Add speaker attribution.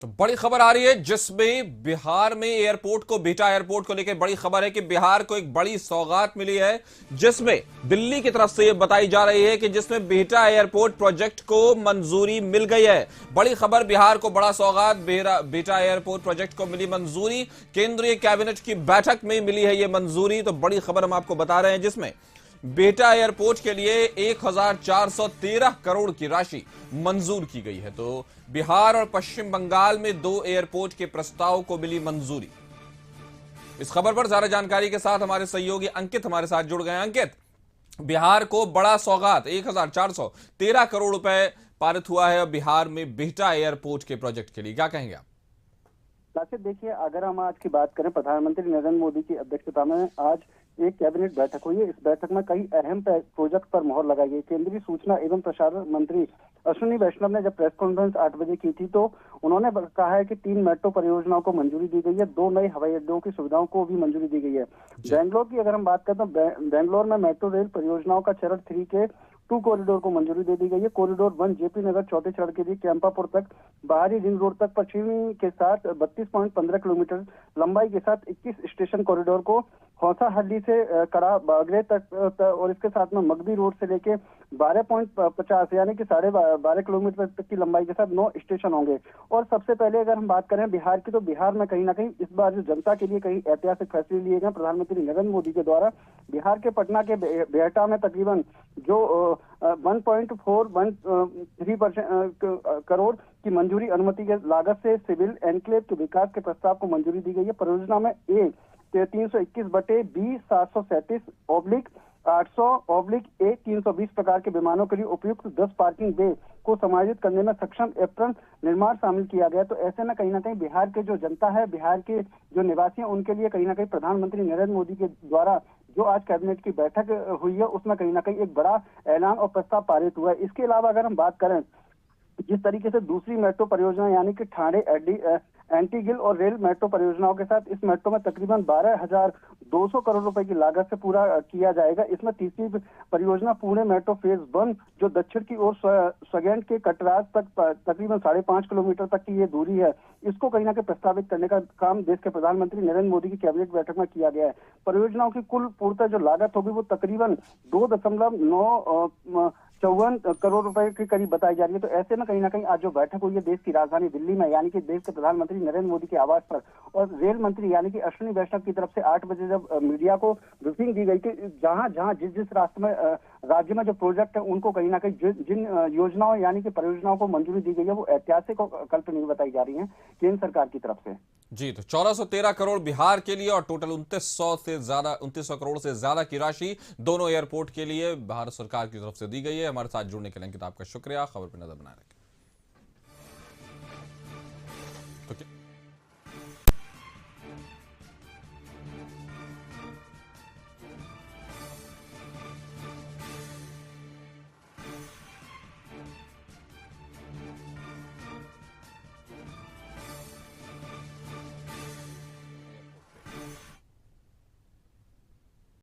Speaker 1: तो बड़ी खबर आ रही है जिसमें बिहार में एयरपोर्ट को, बिहटा एयरपोर्ट को लेकर बड़ी खबर है कि बिहार को एक बड़ी सौगात मिली है, जिसमें दिल्ली की तरफ से यह बताई जा रही है कि जिसमें बिहटा एयरपोर्ट प्रोजेक्ट को मंजूरी मिल गई है। बड़ी खबर, बिहार को बड़ा सौगात, बिहटा एयरपोर्ट प्रोजेक्ट को मिली मंजूरी। केंद्रीय कैबिनेट की बैठक में मिली है यह मंजूरी। तो बड़ी खबर हम आपको बता रहे हैं जिसमें बिहटा एयरपोर्ट के लिए 1413 करोड़ की राशि मंजूर की गई है। तो बिहार और पश्चिम बंगाल में 2 एयरपोर्ट के प्रस्ताव को मिली मंजूरी। इस खबर पर ज्यादा जानकारी के साथ हमारे सहयोगी अंकित हमारे साथ जुड़ गए हैं। अंकित, बिहार को बड़ा सौगात, 1413 करोड़ रुपए पारित हुआ है बिहार में बिहटा एयरपोर्ट के प्रोजेक्ट के लिए, क्या कहेंगे आप?
Speaker 2: राशिद, देखिए, अगर हम आज की बात करें, प्रधानमंत्री नरेंद्र मोदी की अध्यक्षता में आज एक कैबिनेट बैठक हुई है। इस बैठक में कई अहम प्रोजेक्ट पर मोहर लगाई गई। केंद्रीय सूचना एवं प्रसारण मंत्री अश्विनी वैष्णव ने जब प्रेस कॉन्फ्रेंस 8 बजे की थी तो उन्होंने कहा है कि 3 मेट्रो परियोजनाओं को मंजूरी दी गई है, 2 नए हवाई अड्डों की सुविधाओं को भी मंजूरी दी गई है। बेंगलोर की अगर हम बात करें तो बेंगलोर में मेट्रो रेल परियोजनाओं का चरण 3 के 2 कॉरिडोर को मंजूरी दे दी गई है। कॉरिडोर 1 जेपी नगर चौथे चरण के लिए कैंपापुर तक, बाहरी रिंग रोड तक पश्चिमी के साथ 32.15 किलोमीटर लंबाई के साथ 21 स्टेशन कॉरिडोर को हौसाहल्ली से कड़ा बागरे तक और इसके साथ में मगधी रोड से लेके 12.50 यानी कि 12.5 किलोमीटर तक की लंबाई के साथ 9 स्टेशन होंगे। और सबसे पहले अगर हम बात करें बिहार की, तो बिहार में कहीं ना कहीं इस बार जो जनता के लिए कई ऐतिहासिक फैसले लिए गए प्रधानमंत्री नरेंद्र मोदी के द्वारा। बिहार के पटना के बिहटा में तकरीबन जो 1.413% करोड़ की मंजूरी अनुमति के लागत से सिविल एनक्लेव के विकास के प्रस्ताव को मंजूरी दी गई है। परियोजना में 321/B737/800/A 320 प्रकार के विमानों के लिए उपयुक्त 10 पार्किंग बे को समायोजित करने में सक्षम एप्रन निर्माण शामिल किया गया। तो ऐसे में कहीं ना कहीं बिहार के जो जनता है, बिहार के जो निवासी हैं, उनके लिए कहीं ना कहीं प्रधानमंत्री नरेंद्र मोदी के द्वारा जो आज कैबिनेट की बैठक हुई है उसमें कहीं ना कहीं एक बड़ा ऐलान और प्रस्ताव पारित हुआ है। इसके अलावा अगर हम बात करें, जिस तरीके से दूसरी मेट्रो परियोजना यानी कि ठाणे एंटीगिल और रेल मेट्रो परियोजनाओं के साथ इस मेट्रो में तकरीबन 12,200 करोड़ रुपए की लागत से पूरा किया जाएगा। इसमें तीसरी परियोजना पुणे मेट्रो फेज 1 जो दक्षिण की ओर स्वगैंड के कटराज तक तकरीबन 5.5 किलोमीटर तक की ये दूरी है, इसको कहीं ना कहीं प्रस्तावित करने का काम देश के प्रधानमंत्री नरेंद्र मोदी की कैबिनेट बैठक में किया गया है। परियोजनाओं की कुल पूर्णतः जो लागत होगी वो तकरीबन 2.954 करोड़ रुपए के करीब बताई जा रही है। तो ऐसे में कहीं ना कहीं आज जो बैठक हुई है देश की राजधानी दिल्ली में, यानी कि देश के प्रधानमंत्री नरेंद्र मोदी के आवास पर, और रेल मंत्री यानी कि अश्विनी वैष्णव की तरफ से 8 बजे जब मीडिया को ब्रीफिंग दी गई कि जहां जहां जिस रास्ते में राज्य में जो प्रोजेक्ट है उनको कहीं ना कहीं जिन योजनाओं यानी कि परियोजनाओं को मंजूरी दी गई है वो ऐतिहासिक और कल्पनीय बताई जा रही है केंद्र सरकार की तरफ से।
Speaker 1: जी, तो 1413 करोड़ बिहार के लिए और टोटल 2900 करोड़ से ज्यादा की राशि दोनों एयरपोर्ट के लिए भारत सरकार की तरफ से दी गई है। हमारे साथ जुड़ने के लिए अंकित आपका शुक्रिया। खबर पर नजर बनाए रखें।